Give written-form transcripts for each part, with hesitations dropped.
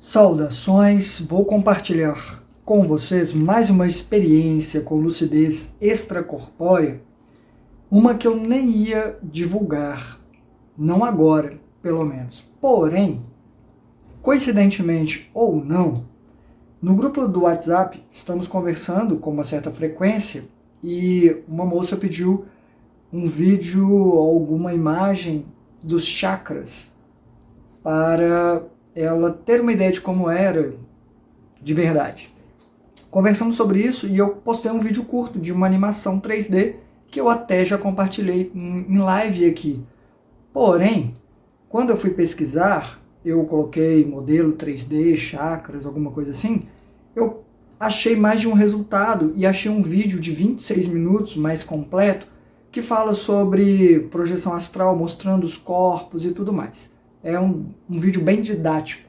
Saudações, vou compartilhar com vocês mais uma experiência com lucidez extracorpórea, uma que eu nem ia divulgar, não agora, pelo menos. Porém, coincidentemente ou não, no grupo do WhatsApp estamos conversando com uma certa frequência e uma moça pediu um vídeo ou alguma imagem dos chakras para ela ter uma ideia de como era de verdade. Conversamos sobre isso e eu postei um vídeo curto de uma animação 3D que eu até já compartilhei em live aqui. Porém, quando eu fui pesquisar, eu coloquei modelo 3D, chakras, alguma coisa assim, eu achei mais de um resultado e achei um vídeo de 26 minutos mais completo que fala sobre projeção astral, mostrando os corpos e tudo mais. É um vídeo bem didático.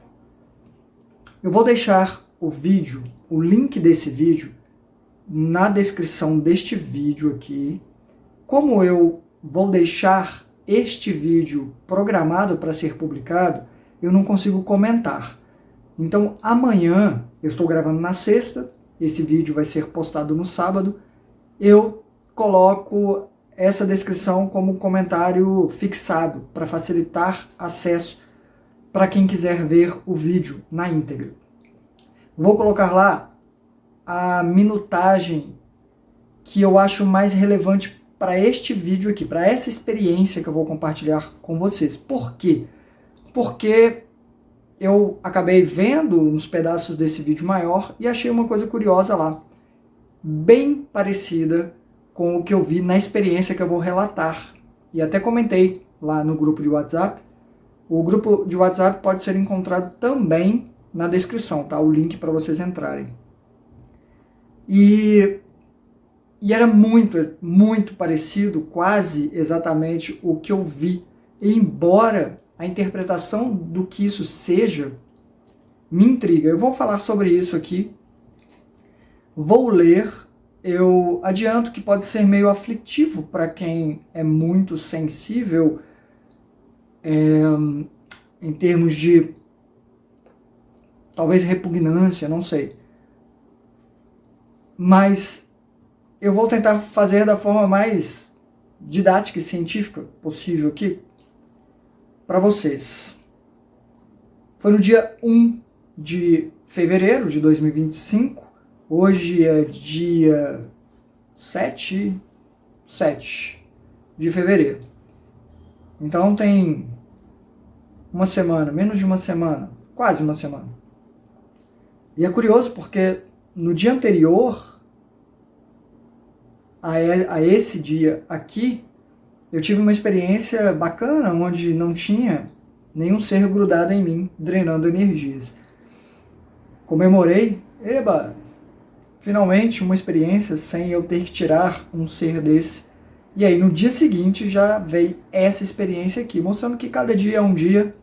Eu vou deixar o link desse vídeo, na descrição deste vídeo aqui. Como eu vou deixar este vídeo programado para ser publicado, eu não consigo comentar. Então amanhã, eu estou gravando na sexta, esse vídeo vai ser postado no sábado, eu coloco essa descrição como comentário fixado, para facilitar acesso para quem quiser ver o vídeo na íntegra. Vou colocar lá a minutagem que eu acho mais relevante para este vídeo aqui, para essa experiência que eu vou compartilhar com vocês. Por quê? Porque eu acabei vendo uns pedaços desse vídeo maior e achei uma coisa curiosa lá, bem parecida com o que eu vi na experiência que eu vou relatar. E até comentei lá no grupo de WhatsApp. O grupo de WhatsApp pode ser encontrado também na descrição, tá? O link para vocês entrarem. E era muito parecido, quase exatamente o que eu vi. E embora a interpretação do que isso seja me intriga. Eu vou falar sobre isso aqui. Vou ler. Eu adianto que pode ser meio aflitivo para quem é muito sensível em termos de talvez repugnância, não sei. Mas eu vou tentar fazer da forma mais didática e científica possível aqui para vocês. Foi no dia 1 de fevereiro de 2025. Hoje é dia 7 de fevereiro. Então tem uma semana, menos de uma semana, quase uma semana. E é curioso porque no dia anterior a esse dia aqui, eu tive uma experiência bacana, onde não tinha nenhum ser grudado em mim, drenando energias. Comemorei, finalmente uma experiência sem eu ter que tirar um ser desse. E aí no dia seguinte já veio essa experiência aqui, mostrando que cada dia é um dia,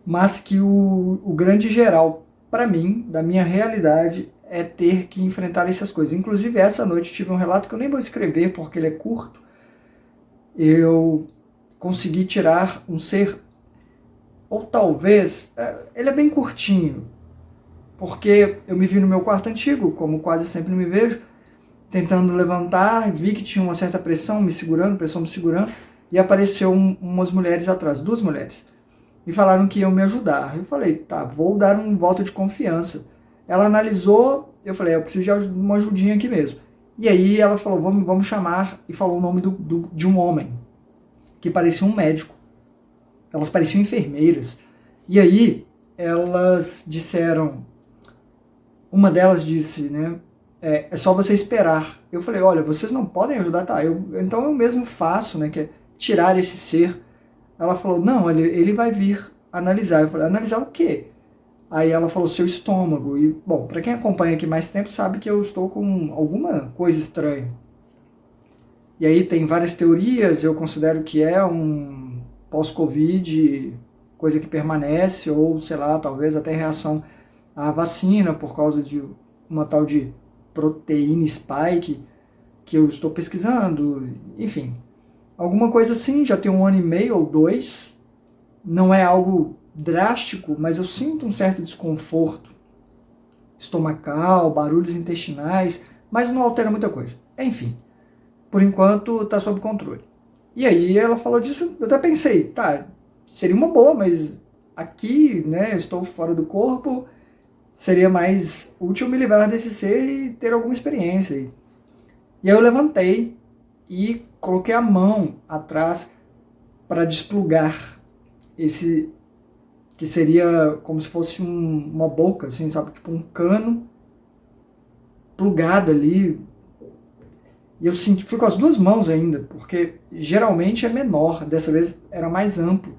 mas que o grande geral, para mim, da minha realidade, é ter que enfrentar essas coisas. Inclusive essa noite tive um relato que eu nem vou escrever porque ele é curto. Eu consegui tirar um ser, ou talvez, ele é bem curtinho, porque eu me vi no meu quarto antigo, como quase sempre me vejo, tentando levantar, vi que tinha uma certa pressão me segurando, e apareceu umas mulheres atrás, 2 mulheres, e falaram que iam me ajudar. Eu falei, tá, vou dar um voto de confiança. Ela analisou, eu falei, eu preciso de uma ajudinha aqui mesmo. E aí ela falou, vamos chamar, e falou o nome de um homem, que parecia um médico. Elas pareciam enfermeiras. E aí elas disseram, uma delas disse, né, é só você esperar. Eu falei, olha, vocês não podem ajudar, tá? Então eu mesmo faço, né, que é tirar esse ser. Ela falou, não, ele vai vir analisar. Eu falei, analisar o quê? Aí ela falou, seu estômago. E, bom, para quem acompanha aqui mais tempo sabe que eu estou com alguma coisa estranha. E aí tem várias teorias, eu considero que é um pós-Covid, coisa que permanece, ou sei lá, talvez até reação à vacina, por causa de uma tal de proteína spike, que eu estou pesquisando, enfim. Alguma coisa assim, já tem 1 ano e meio ou 2, não é algo drástico, mas eu sinto um certo desconforto estomacal, barulhos intestinais, mas não altera muita coisa. Enfim, por enquanto está sob controle. E aí ela falou disso, eu até pensei, tá, seria uma boa, mas aqui, né, eu estou fora do corpo, seria mais útil me livrar desse ser e ter alguma experiência aí. E aí eu levantei e coloquei a mão atrás para desplugar esse, que seria como se fosse uma boca, assim, sabe? Tipo um cano plugado ali. E eu fui com as duas mãos ainda, porque geralmente é menor, dessa vez era mais amplo,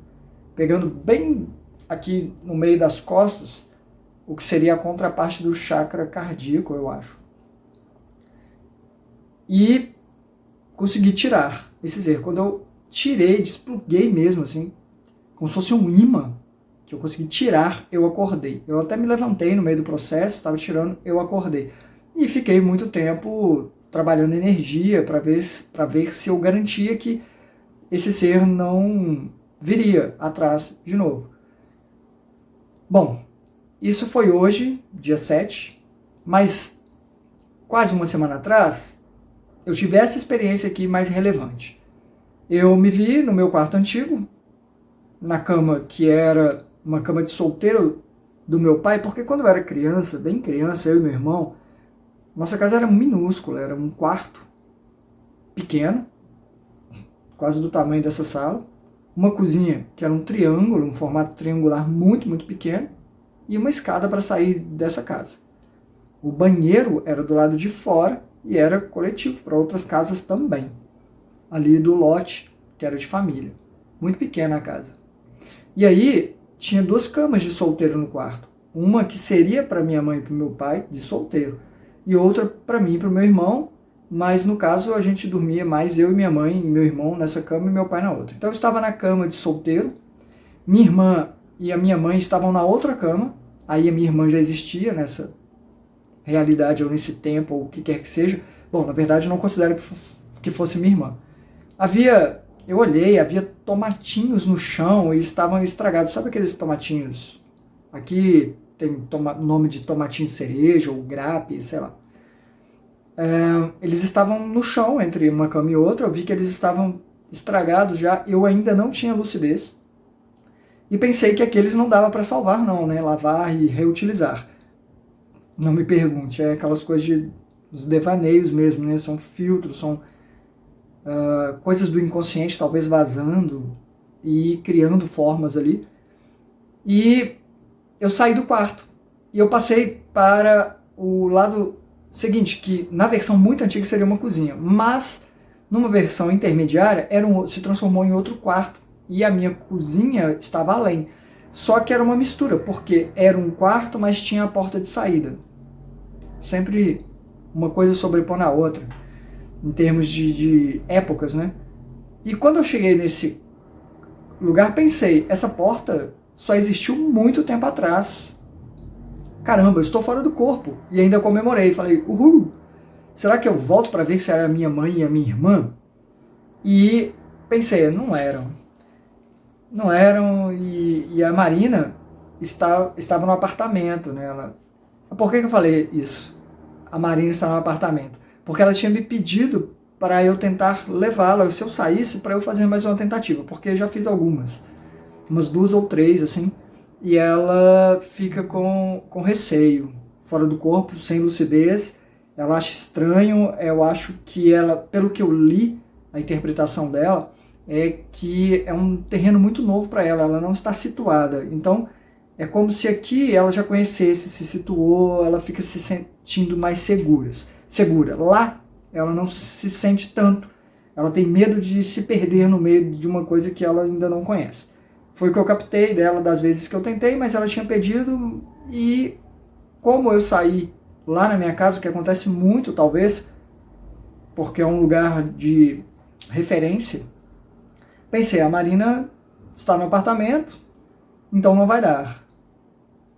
pegando bem aqui no meio das costas, o que seria a contraparte do chakra cardíaco, eu acho. E consegui tirar esse ser. Quando eu tirei, despluguei mesmo, assim, como se fosse um imã, que eu consegui tirar, eu acordei. Eu até me levantei no meio do processo, estava tirando, eu acordei. E fiquei muito tempo trabalhando energia para ver se eu garantia que esse ser não viria atrás de novo. Bom, isso foi hoje, dia 7, mas quase uma semana atrás, eu tive essa experiência aqui mais relevante. Eu me vi no meu quarto antigo, na cama que era uma cama de solteiro do meu pai, porque quando eu era criança, bem criança, eu e meu irmão, nossa casa era minúscula, era um quarto pequeno, quase do tamanho dessa sala, uma cozinha que era um triângulo, um formato triangular muito, muito pequeno, e uma escada para sair dessa casa. O banheiro era do lado de fora e era coletivo para outras casas também, ali do lote, que era de família. Muito pequena a casa. E aí tinha duas camas de solteiro no quarto. Uma que seria para minha mãe e para o meu pai, de solteiro, e outra para mim e para o meu irmão, mas no caso a gente dormia mais eu e minha mãe e meu irmão nessa cama e meu pai na outra. Então eu estava na cama de solteiro, minha irmã e a minha mãe estavam na outra cama, aí a minha irmã já existia nessa realidade ou nesse tempo ou o que quer que seja. Bom, na verdade eu não considero que fosse minha irmã. Eu olhei, havia tomatinhos no chão e estavam estragados. Sabe aqueles tomatinhos? Aqui tem nome de tomatinho cereja ou grape, sei lá. Eles estavam no chão, entre uma cama e outra. Eu vi que eles estavam estragados já. Eu ainda não tinha lucidez. E pensei que aqueles não dava para salvar não, né? Lavar e reutilizar. Não me pergunte, é aquelas coisas dos devaneios mesmo, né? São filtros, são coisas do inconsciente talvez vazando e criando formas ali. E eu saí do quarto e eu passei para o lado seguinte, que na versão muito antiga seria uma cozinha, mas numa versão intermediária se transformou em outro quarto e a minha cozinha estava além. Só que era uma mistura, porque era um quarto, mas tinha a porta de saída. Sempre uma coisa sobrepondo a outra, em termos de épocas, né? E quando eu cheguei nesse lugar, pensei, essa porta só existiu muito tempo atrás. Caramba, eu estou fora do corpo. E ainda comemorei, falei, uhul! Será que eu volto para ver se era a minha mãe e a minha irmã? E pensei, não eram. Não eram, e a Marina estava no apartamento, né? Por que eu falei isso? A Marina está no apartamento. Porque ela tinha me pedido para eu tentar levá-la, se eu saísse, para eu fazer mais uma tentativa, porque eu já fiz algumas, umas 2 ou 3, assim, e ela fica com receio, fora do corpo, sem lucidez, ela acha estranho, eu acho que ela, pelo que eu li, a interpretação dela, é que é um terreno muito novo para ela, ela não está situada, então é como se aqui ela já conhecesse, se situou, ela fica se sentindo mais segura. Lá, ela não se sente tanto. Ela tem medo de se perder no meio de uma coisa que ela ainda não conhece. Foi o que eu captei dela das vezes que eu tentei, mas ela tinha pedido e como eu saí lá na minha casa, o que acontece muito talvez, porque é um lugar de referência, pensei, a Marina está no apartamento, então não vai dar.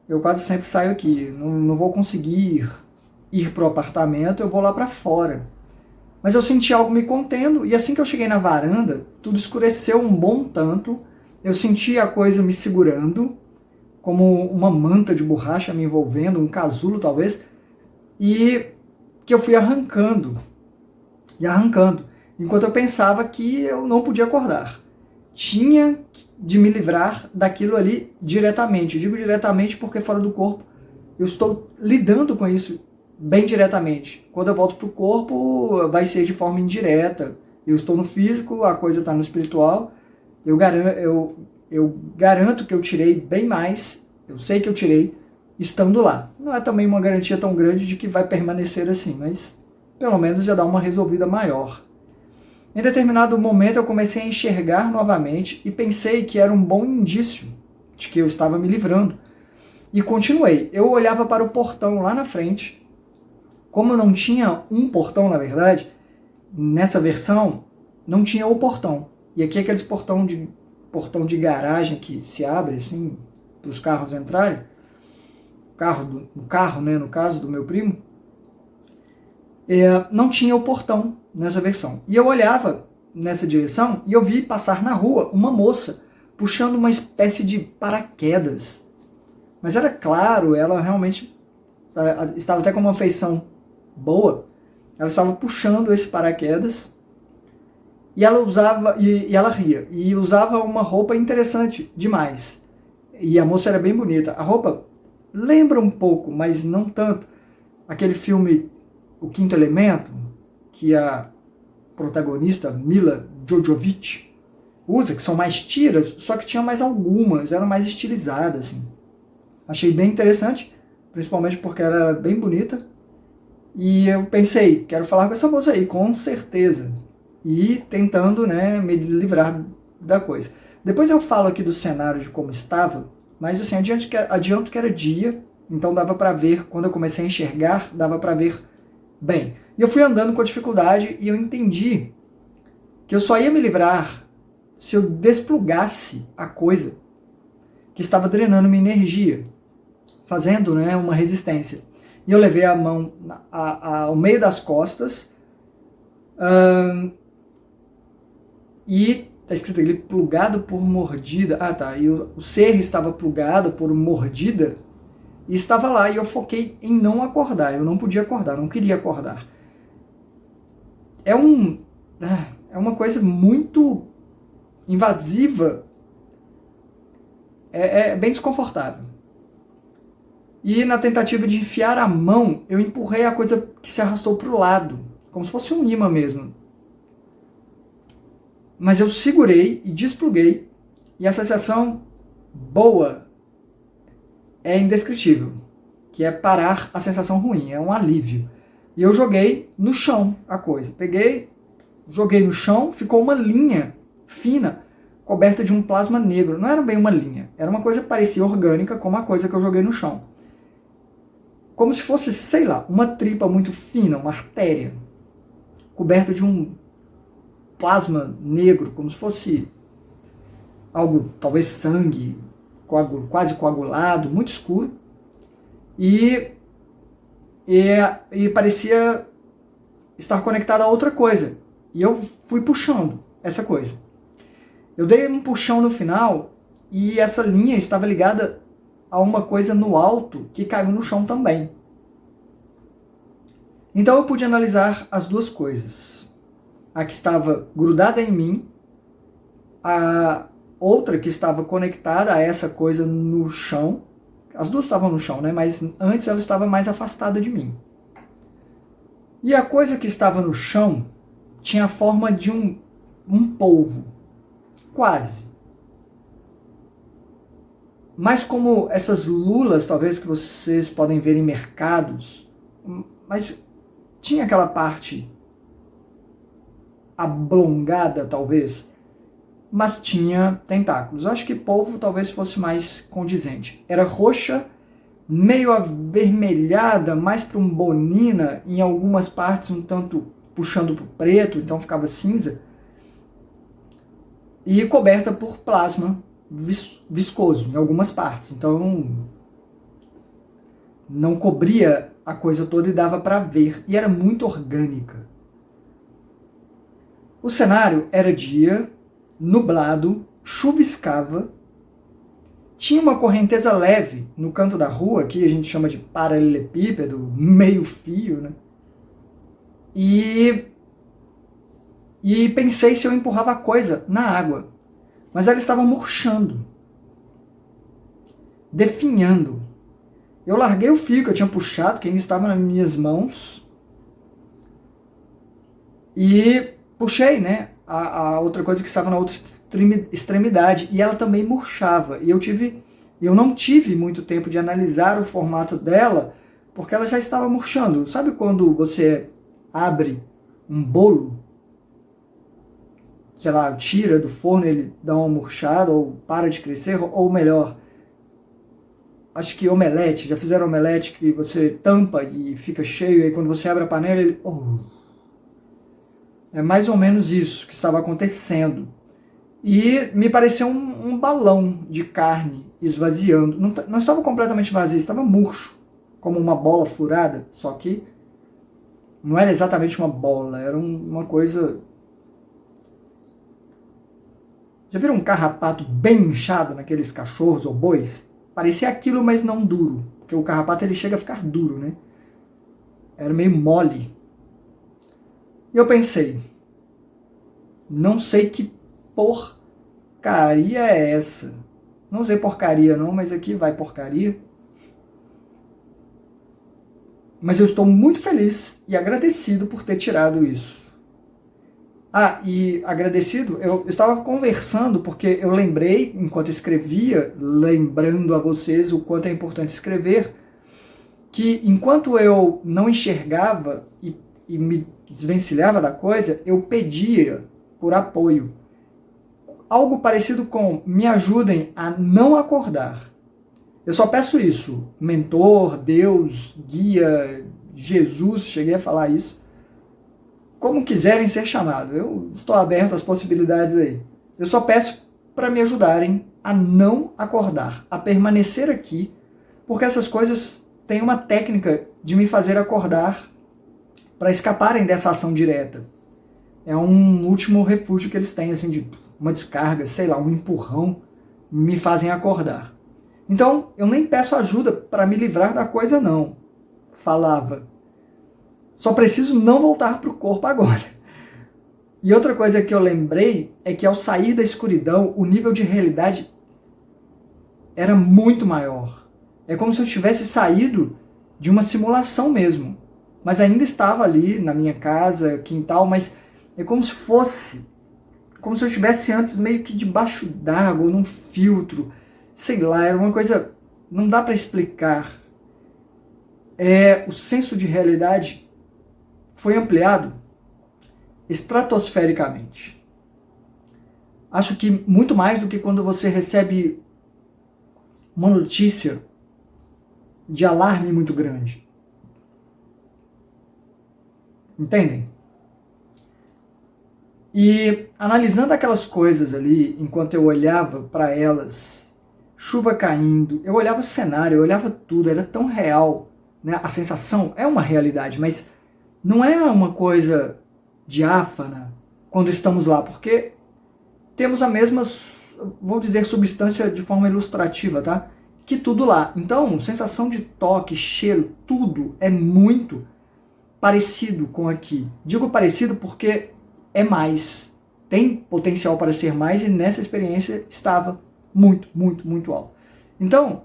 Eu quase sempre saio aqui, não vou conseguir ir para o apartamento, eu vou lá para fora. Mas eu senti algo me contendo, e assim que eu cheguei na varanda, tudo escureceu um bom tanto, eu senti a coisa me segurando, como uma manta de borracha me envolvendo, um casulo talvez, e que eu fui arrancando, e arrancando, enquanto eu pensava que eu não podia acordar. Tinha de me livrar daquilo ali diretamente. Eu digo diretamente porque fora do corpo eu estou lidando com isso bem diretamente. Quando eu volto para o corpo, vai ser de forma indireta. Eu estou no físico, a coisa está no espiritual. Eu garanto que eu tirei bem mais, eu sei que eu tirei, estando lá. Não é também uma garantia tão grande de que vai permanecer assim, mas pelo menos já dá uma resolvida maior. Em determinado momento eu comecei a enxergar novamente e pensei que era um bom indício de que eu estava me livrando. E continuei. Eu olhava para o portão lá na frente. Como não tinha um portão, na verdade, nessa versão não tinha o portão. E aqui aqueles portão de garagem que se abre assim para os carros entrarem. O carro, né, no caso do meu primo. Não tinha o portão nessa versão. E eu olhava nessa direção e eu vi passar na rua uma moça puxando uma espécie de paraquedas. Mas era claro, ela realmente estava até com uma feição boa. Ela estava puxando esse paraquedas e ela usava e ela ria e usava uma roupa interessante demais. E a moça era bem bonita. A roupa lembra um pouco, mas não tanto, aquele filme O Quinto Elemento, que a protagonista Mila Jovovich usa, que são mais tiras, só que tinha mais algumas, eram mais estilizadas, assim. Achei bem interessante, principalmente porque ela era bem bonita. E eu pensei, quero falar com essa moça aí, com certeza. E tentando, né, me livrar da coisa. Depois eu falo aqui do cenário de como estava, mas assim, adianto que era dia, então dava para ver, quando eu comecei a enxergar, dava para ver bem. E eu fui andando com dificuldade e eu entendi que eu só ia me livrar se eu desplugasse a coisa que estava drenando minha energia, fazendo, né, uma resistência. E eu levei a mão ao meio das costas e está escrito ali, plugado por mordida. Ah, tá. E o ser estava plugado por mordida e estava lá. E eu foquei em não acordar. Eu não podia acordar, não queria acordar. É uma coisa muito invasiva. É bem desconfortável. E na tentativa de enfiar a mão, eu empurrei a coisa que se arrastou para o lado, como se fosse um imã mesmo. Mas eu segurei e despluguei, e a sensação boa é indescritível, que é parar a sensação ruim, é um alívio. E eu joguei no chão a coisa. Peguei, joguei no chão, ficou uma linha fina, coberta de um plasma negro. Não era bem uma linha, era uma coisa que parecia orgânica, como a coisa que eu joguei no chão. Como se fosse, sei lá, uma tripa muito fina, uma artéria, coberta de um plasma negro, como se fosse algo, talvez sangue, quase coagulado, muito escuro. E parecia estar conectado a outra coisa. E eu fui puxando essa coisa. Eu dei um puxão no final e essa linha estava ligada a uma coisa no alto que caiu no chão também. Então eu pude analisar as duas coisas. A que estava grudada em mim, a outra que estava conectada a essa coisa no chão. As duas estavam no chão, né? Mas antes ela estava mais afastada de mim. E a coisa que estava no chão tinha a forma de um polvo. Quase. Mas como essas lulas, talvez, que vocês podem ver em mercados, mas tinha aquela parte ablongada, talvez, mas tinha tentáculos. Acho que polvo talvez fosse mais condizente. Era roxa, meio avermelhada, mais para um bonina, em algumas partes um tanto puxando para o preto, então ficava cinza, e coberta por plasma viscoso em algumas partes. Então não cobria a coisa toda e dava para ver, e era muito orgânica. O cenário era dia, nublado, chuviscava, tinha uma correnteza leve no canto da rua, que a gente chama de paralelepípedo, meio fio, né? E pensei se eu empurrava a coisa na água. Mas ela estava murchando, definhando. Eu larguei o fio que eu tinha puxado, que ainda estava nas minhas mãos, e puxei, né, a outra coisa que estava na outra extremidade, e ela também murchava. E eu não tive muito tempo de analisar o formato dela, porque ela já estava murchando. Sabe quando você abre um bolo, sei lá, tira do forno, ele dá uma murchada, ou para de crescer, ou melhor, acho que omelete, já fizeram omelete que você tampa e fica cheio, e aí quando você abre a panela, ele... É mais ou menos isso que estava acontecendo. E me pareceu um balão de carne esvaziando. Não estava completamente vazio, estava murcho, como uma bola furada, só que não era exatamente uma bola, era uma coisa... Já viram um carrapato bem inchado naqueles cachorros ou bois? Parecia aquilo, mas não duro, porque o carrapato ele chega a ficar duro, né? Era meio mole. E eu pensei, não sei que porcaria é essa. Não usei porcaria não, mas aqui vai porcaria. Mas eu estou muito feliz e agradecido por ter tirado isso. Ah, e agradecido, eu estava conversando porque eu lembrei, enquanto escrevia, lembrando a vocês o quanto é importante escrever, que enquanto eu não enxergava e me desvencilhava da coisa, eu pedia por apoio. Algo parecido com me ajudem a não acordar. Eu só peço isso. Mentor, Deus, guia, Jesus, cheguei a falar isso. Como quiserem ser chamados. Eu estou aberto às possibilidades aí. Eu só peço para me ajudarem a não acordar, a permanecer aqui, porque essas coisas têm uma técnica de me fazer acordar para escaparem dessa ação direta. É um último refúgio que eles têm, assim, de uma descarga, sei lá, um empurrão, me fazem acordar. Então, eu nem peço ajuda para me livrar da coisa, não. Falava. Só preciso não voltar para o corpo agora. E outra coisa que eu lembrei é que ao sair da escuridão, o nível de realidade era muito maior. É como se eu tivesse saído de uma simulação mesmo. Mas ainda estava ali na minha casa, quintal, mas é como se fosse, como se eu estivesse antes meio que debaixo d'água, num filtro. Sei lá, era uma coisa, não dá para explicar. O senso de realidade foi ampliado estratosfericamente. Acho que muito mais do que quando você recebe uma notícia de alarme muito grande. Entendem? E analisando aquelas coisas ali, enquanto eu olhava para elas, chuva caindo, eu olhava o cenário, eu olhava tudo, era tão real, né? A sensação é uma realidade, mas não é uma coisa diáfana quando estamos lá, porque temos a mesma, vou dizer, substância de forma ilustrativa, tá? Que tudo lá. Então, sensação de toque, cheiro, tudo é muito parecido com aqui. Digo parecido porque é mais. Tem potencial para ser mais e nessa experiência estava muito, muito, muito alto. Então,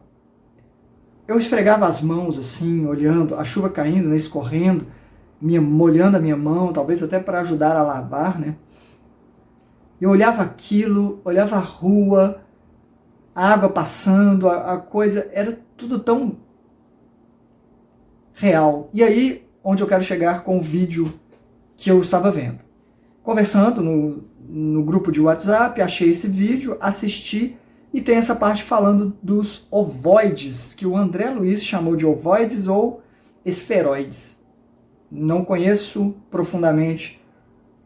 eu esfregava as mãos assim, olhando, a chuva caindo, né, escorrendo, molhando a minha mão, talvez até para ajudar a lavar, né? Eu olhava aquilo, olhava a rua, a água passando, a coisa, era tudo tão real. E aí, onde eu quero chegar com o vídeo que eu estava vendo. Conversando no grupo de WhatsApp, achei esse vídeo, assisti, e tem essa parte falando dos ovoides, que o André Luiz chamou de ovoides ou esferoides. Não conheço profundamente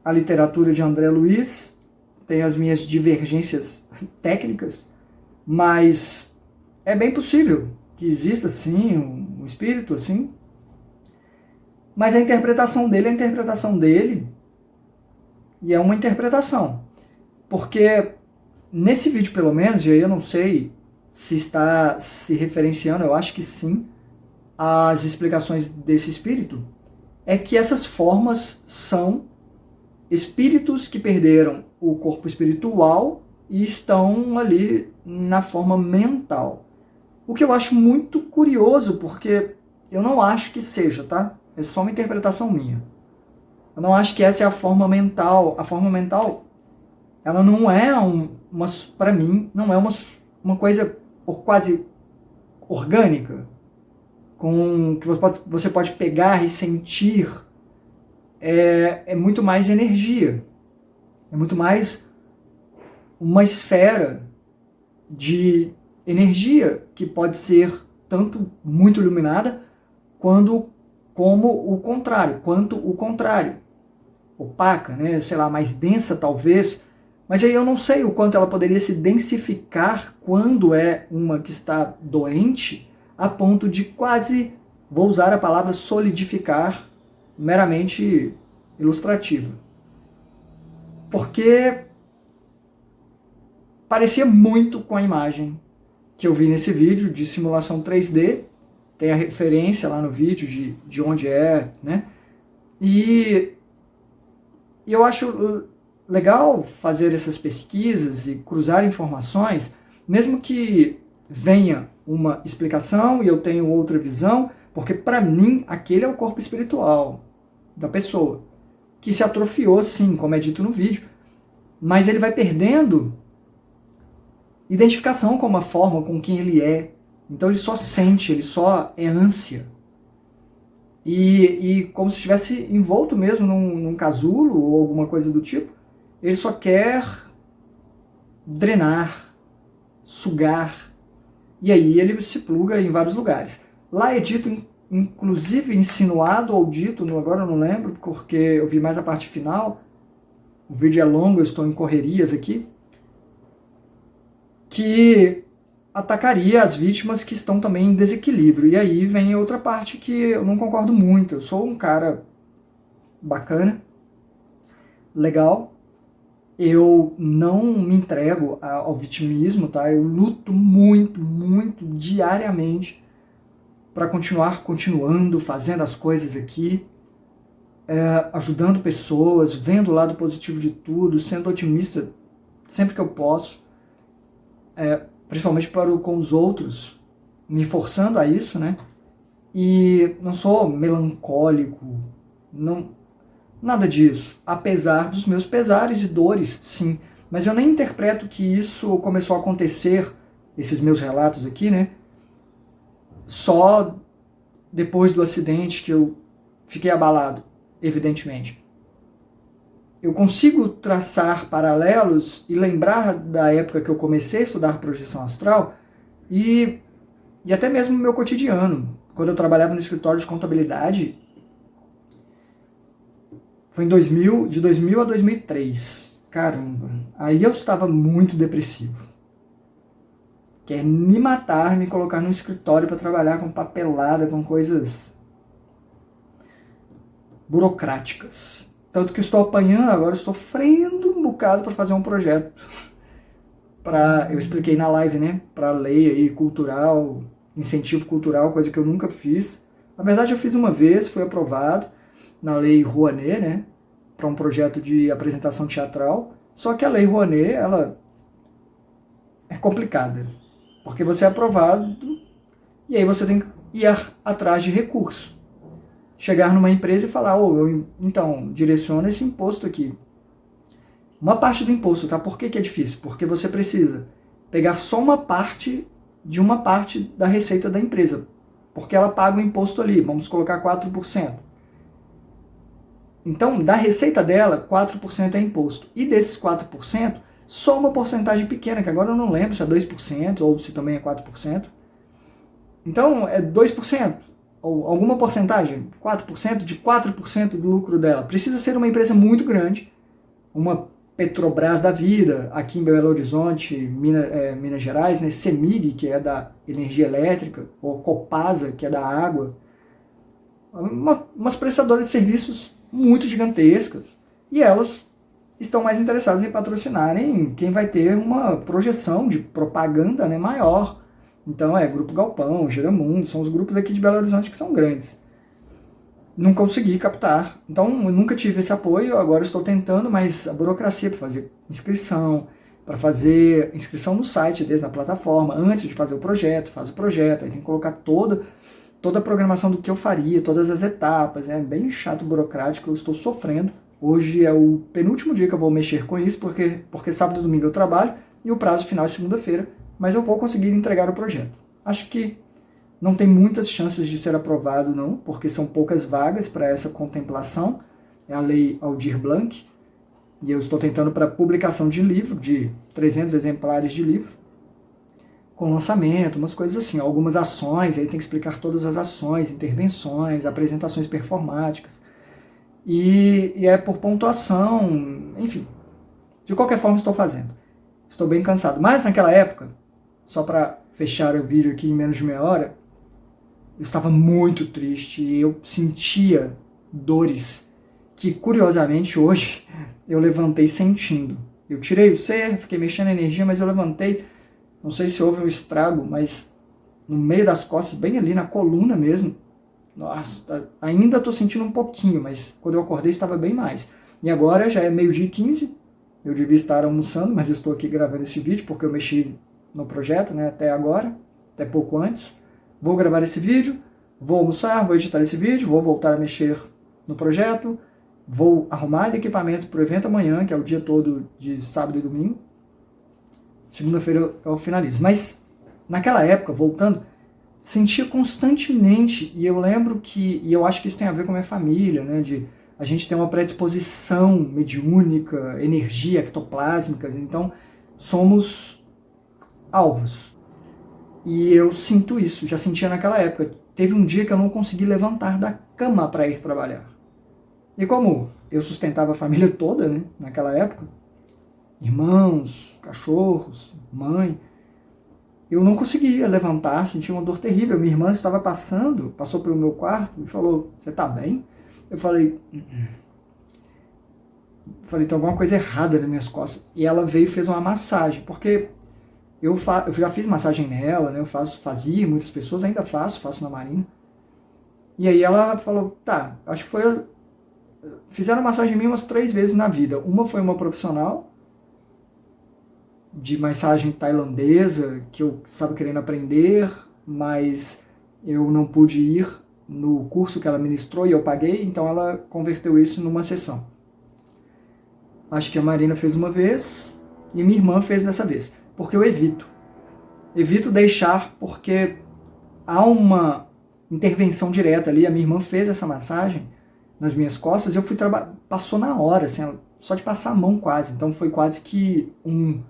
a literatura de André Luiz, tenho as minhas divergências técnicas, mas é bem possível que exista, sim, um espírito assim. Mas a interpretação dele é a interpretação dele, e é uma interpretação. Porque nesse vídeo, pelo menos, e aí eu não sei se está se referenciando, eu acho que sim, às explicações desse espírito, é que essas formas são espíritos que perderam o corpo espiritual e estão ali na forma mental. O que eu acho muito curioso, porque eu não acho que seja, tá? É só uma interpretação minha. Eu não acho que essa é a forma mental. A forma mental, ela não é para mim, não é uma coisa quase orgânica, com que você pode pegar e sentir. É muito mais energia. É muito mais uma esfera de energia que pode ser tanto muito iluminada quanto o contrário. Opaca, né? Sei lá, mais densa talvez, mas aí eu não sei o quanto ela poderia se densificar quando é uma que está doente, a ponto de quase, vou usar a palavra solidificar, meramente ilustrativa. Porque parecia muito com a imagem que eu vi nesse vídeo de simulação 3D, tem a referência lá no vídeo de onde é, né? E eu acho legal fazer essas pesquisas e cruzar informações, mesmo que venha uma explicação e eu tenho outra visão, porque para mim aquele é o corpo espiritual da pessoa, que se atrofiou sim, como é dito no vídeo, mas ele vai perdendo identificação com uma forma, com quem ele é. Então ele só sente, ele só é ânsia. E como se estivesse envolto mesmo num casulo ou alguma coisa do tipo, ele só quer drenar, sugar, e aí ele se pluga em vários lugares. Lá é dito, inclusive insinuado ou dito, agora eu não lembro, porque eu vi mais a parte final, o vídeo é longo, eu estou em correrias aqui, que atacaria as vítimas que estão também em desequilíbrio. E aí vem outra parte que eu não concordo muito. Eu sou um cara bacana, legal, eu não me entrego ao vitimismo, tá? Eu luto muito, muito, diariamente para continuando, fazendo as coisas aqui, ajudando pessoas, vendo o lado positivo de tudo, sendo otimista sempre que eu posso, principalmente com os outros, me forçando a isso, né? E não sou melancólico, nada disso, apesar dos meus pesares e dores, sim. Mas eu nem interpreto que isso começou a acontecer, esses meus relatos aqui, né? Só depois do acidente que eu fiquei abalado, evidentemente. Eu consigo traçar paralelos e lembrar da época que eu comecei a estudar projeção astral e até mesmo no meu cotidiano. Quando eu trabalhava no escritório de contabilidade, foi de 2000 a 2003. Caramba, aí eu estava muito depressivo. Quer me matar, me colocar no escritório para trabalhar com papelada, com coisas burocráticas. Tanto que eu estou apanhando agora, estou freando um bocado para fazer um projeto. Eu expliquei na live, né? Para lei aí, cultural, incentivo cultural, coisa que eu nunca fiz. Na verdade eu fiz uma vez, foi aprovado na lei Rouanet, né? Para um projeto de apresentação teatral. Só que a lei Rouanet, ela é complicada. Porque você é aprovado e aí você tem que ir atrás de recurso. Chegar numa empresa e falar, então, direciona esse imposto aqui. Uma parte do imposto, tá? Por que é difícil? Porque você precisa pegar só uma parte de uma parte da receita da empresa. Porque ela paga o imposto ali, vamos colocar 4%. Então, da receita dela, 4% é imposto. E desses 4%, só uma porcentagem pequena, que agora eu não lembro se é 2% ou se também é 4%. Então, é 2%. Ou alguma porcentagem, 4%, de 4% do lucro dela. Precisa ser uma empresa muito grande, uma Petrobras da vida, aqui em Belo Horizonte, Minas Gerais, né? CEMIG, que é da energia elétrica, ou Copasa, que é da água. Umas prestadoras de serviços muito gigantescas. E elas estão mais interessadas em patrocinarem quem vai ter uma projeção de propaganda, né, maior. Então Grupo Galpão, Giramundo, são os grupos aqui de Belo Horizonte que são grandes. Não consegui captar, então eu nunca tive esse apoio, agora estou tentando, mas a burocracia para fazer inscrição, no site deles, na plataforma, antes de fazer o projeto, faz o projeto, aí tem que colocar toda a programação do que eu faria, todas as etapas, é bem chato, burocrático, eu estou sofrendo. Hoje é o penúltimo dia que eu vou mexer com isso, porque sábado e domingo eu trabalho e o prazo final é segunda-feira, mas eu vou conseguir entregar o projeto. Acho que não tem muitas chances de ser aprovado não, porque são poucas vagas para essa contemplação, é a lei Aldir Blanc, e eu estou tentando para publicação de livro, de 300 exemplares de livro, com lançamento, umas coisas assim, algumas ações, aí tem que explicar todas as ações, intervenções, apresentações performáticas, e é por pontuação, enfim. De qualquer forma estou fazendo. Estou bem cansado. Mas naquela época, só para fechar o vídeo aqui em menos de meia hora, eu estava muito triste e eu sentia dores que, curiosamente, hoje eu levantei sentindo. Eu tirei o ser, fiquei mexendo a energia, mas eu levantei, não sei se houve um estrago, mas no meio das costas, bem ali na coluna mesmo, nossa, ainda estou sentindo um pouquinho, mas quando eu acordei estava bem mais. E agora já é 12h15, eu devia estar almoçando, mas eu estou aqui gravando esse vídeo porque eu mexi no projeto, né, até agora, até pouco antes. Vou gravar esse vídeo, vou almoçar, vou editar esse vídeo, vou voltar a mexer no projeto, vou arrumar equipamento para o evento amanhã, que é o dia todo de sábado e domingo. Segunda-feira eu finalizo. Mas naquela época, voltando, sentia constantemente, e eu lembro e eu acho que isso tem a ver com a minha família, né, a gente tem uma predisposição mediúnica, energia ectoplásmica, então somos alvos. E eu sinto isso, já sentia naquela época. Teve um dia que eu não consegui levantar da cama para ir trabalhar. E como eu sustentava a família toda, né, naquela época, irmãos, cachorros, mãe, eu não conseguia levantar, sentia uma dor terrível. Minha irmã passou pelo meu quarto e falou, você tá bem? Eu falei, tem alguma coisa errada nas minhas costas. E ela veio e fez uma massagem, porque eu já fiz massagem nela, né? Eu fazia, muitas pessoas ainda faço na Marina. E aí ela falou, tá, acho que fizeram massagem em mim umas 3 vezes na vida. Uma foi uma profissional de massagem tailandesa, que eu estava querendo aprender, mas eu não pude ir no curso que ela ministrou e eu paguei, então ela converteu isso numa sessão. Acho que a Marina fez uma vez e minha irmã fez dessa vez, porque eu evito deixar, porque há uma intervenção direta ali. A minha irmã fez essa massagem nas minhas costas e eu fui passou na hora, assim, só de passar a mão quase, então foi quase que um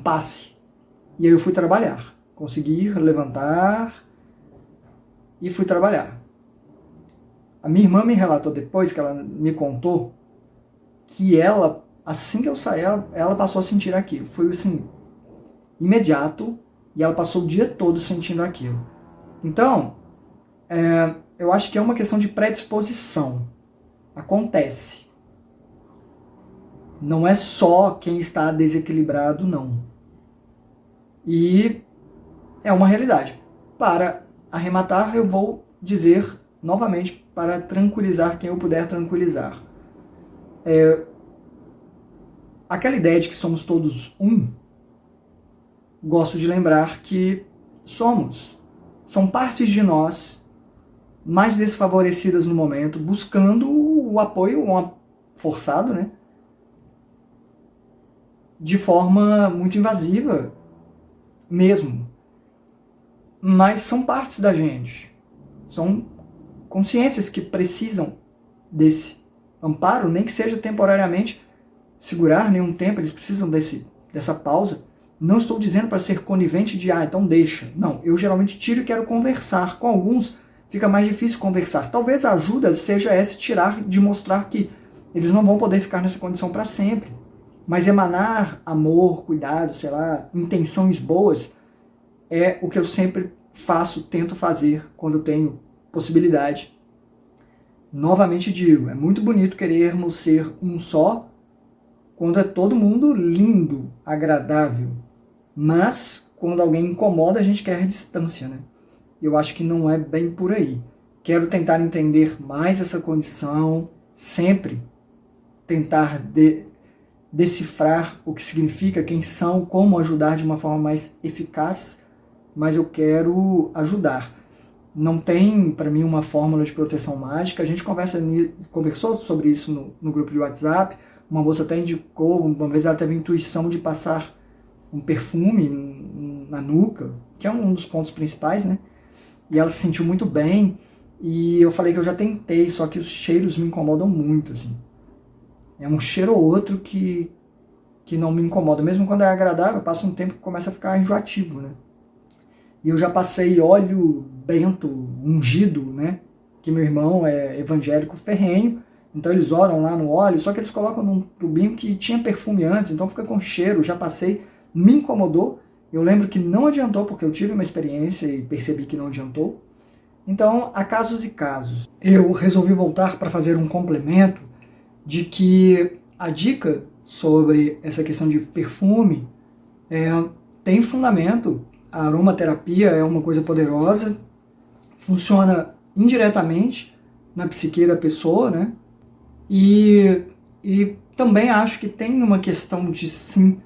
passe. E aí eu fui trabalhar, consegui levantar e fui trabalhar. A minha irmã me relatou depois, que ela me contou, que ela, assim que eu saí, ela passou a sentir aquilo. Foi assim, imediato, e ela passou o dia todo sentindo aquilo. Então, eu acho que é uma questão de predisposição. Acontece. Não é só quem está desequilibrado, não. E é uma realidade. Para arrematar, eu vou dizer novamente, para tranquilizar quem eu puder tranquilizar. Aquela ideia de que somos todos um, gosto de lembrar que são partes de nós mais desfavorecidas no momento, buscando o apoio forçado, né? De forma muito invasiva mesmo. Mas são partes da gente. São consciências que precisam desse amparo, nem que seja temporariamente, segurar nenhum tempo, eles precisam dessa pausa. Não estou dizendo para ser conivente de, então deixa. Não, eu geralmente tiro e quero conversar. Com alguns fica mais difícil conversar. Talvez a ajuda seja essa, tirar, de mostrar que eles não vão poder ficar nessa condição para sempre. Mas emanar amor, cuidado, sei lá, intenções boas, é o que eu sempre faço, tento fazer quando tenho possibilidade. Novamente digo, é muito bonito querermos ser um só, quando é todo mundo lindo, agradável. Mas quando alguém incomoda, a gente quer distância, né? Eu acho que não é bem por aí. Quero tentar entender mais essa condição, sempre tentar decifrar o que significa, quem são, como ajudar de uma forma mais eficaz, mas eu quero ajudar. Não tem, para mim, uma fórmula de proteção mágica. A gente conversou sobre isso no grupo de WhatsApp. Uma moça até indicou, uma vez ela teve a intuição de passar um perfume na nuca, que é um dos pontos principais, né? E ela se sentiu muito bem. E eu falei que eu já tentei, só que os cheiros me incomodam muito, assim. É um cheiro ou outro que não me incomoda. Mesmo quando é agradável, passa um tempo que começa a ficar enjoativo, né? E eu já passei óleo bento, ungido, né? Que meu irmão é evangélico ferrenho, então eles oram lá no óleo, só que eles colocam num tubinho que tinha perfume antes, então fica com cheiro. Já passei, me incomodou. Eu lembro que não adiantou, porque eu tive uma experiência e percebi que não adiantou. Então, há casos e casos. Eu resolvi voltar para fazer um complemento de que a dica sobre essa questão de perfume tem fundamento. A aromaterapia é uma coisa poderosa, funciona indiretamente na psique da pessoa, né? E também acho que tem uma questão de, sim,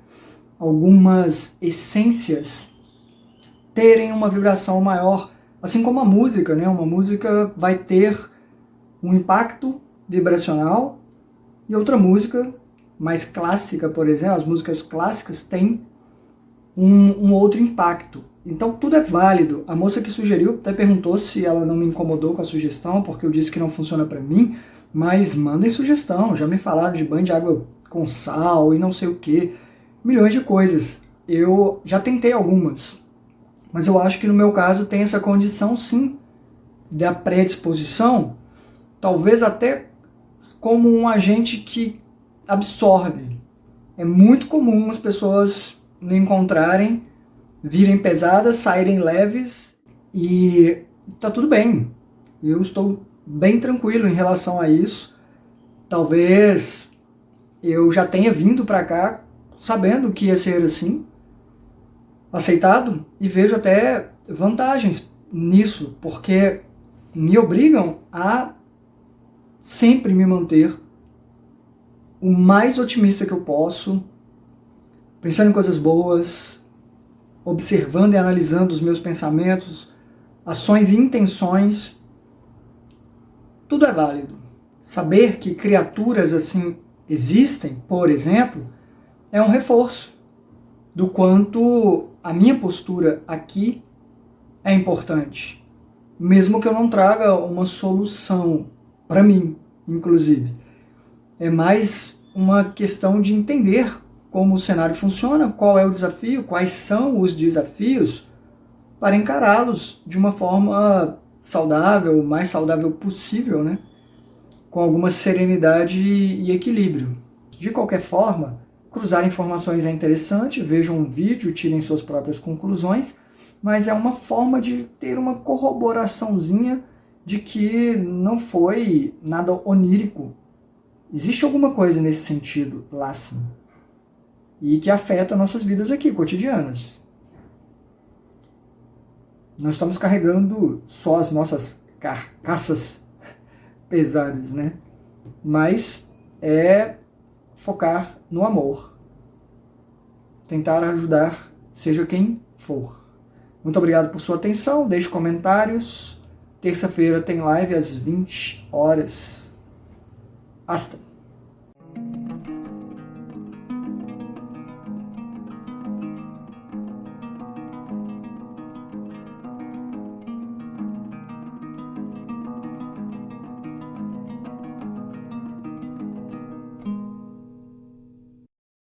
algumas essências terem uma vibração maior, assim como a música, né? Uma música vai ter um impacto vibracional e outra música mais clássica, por exemplo, as músicas clássicas têm um outro impacto. Então tudo é válido. A moça que sugeriu até perguntou se ela não me incomodou com a sugestão, porque eu disse que não funciona para mim, mas mandem sugestão. Já me falaram de banho de água com sal e não sei o que, milhões de coisas. Eu já tentei algumas, mas eu acho que no meu caso tem essa condição, sim, da predisposição, talvez até como um agente que absorve. É muito comum as pessoas me encontrarem, virem pesadas, saírem leves, e tá tudo bem. Eu estou bem tranquilo em relação a isso. Talvez eu já tenha vindo para cá sabendo que ia ser assim, aceitado, e vejo até vantagens nisso, porque me obrigam a sempre me manter o mais otimista que eu posso, pensando em coisas boas, observando e analisando os meus pensamentos, ações e intenções. Tudo é válido. Saber que criaturas assim existem, por exemplo, é um reforço do quanto a minha postura aqui é importante. Mesmo que eu não traga uma solução para mim, inclusive. É mais uma questão de entender como o cenário funciona, qual é o desafio, quais são os desafios, para encará-los de uma forma saudável, o mais saudável possível, né? Com alguma serenidade e equilíbrio. De qualquer forma, cruzar informações é interessante, vejam um vídeo, tirem suas próprias conclusões, mas é uma forma de ter uma corroboraçãozinha de que não foi nada onírico. Existe alguma coisa nesse sentido lá sim, e que afeta nossas vidas aqui, cotidianas. Nós estamos carregando só as nossas carcaças pesadas, né? Mas é focar no amor. Tentar ajudar, seja quem for. Muito obrigado por sua atenção, deixe comentários. Terça-feira tem live às 20 horas. Hasta!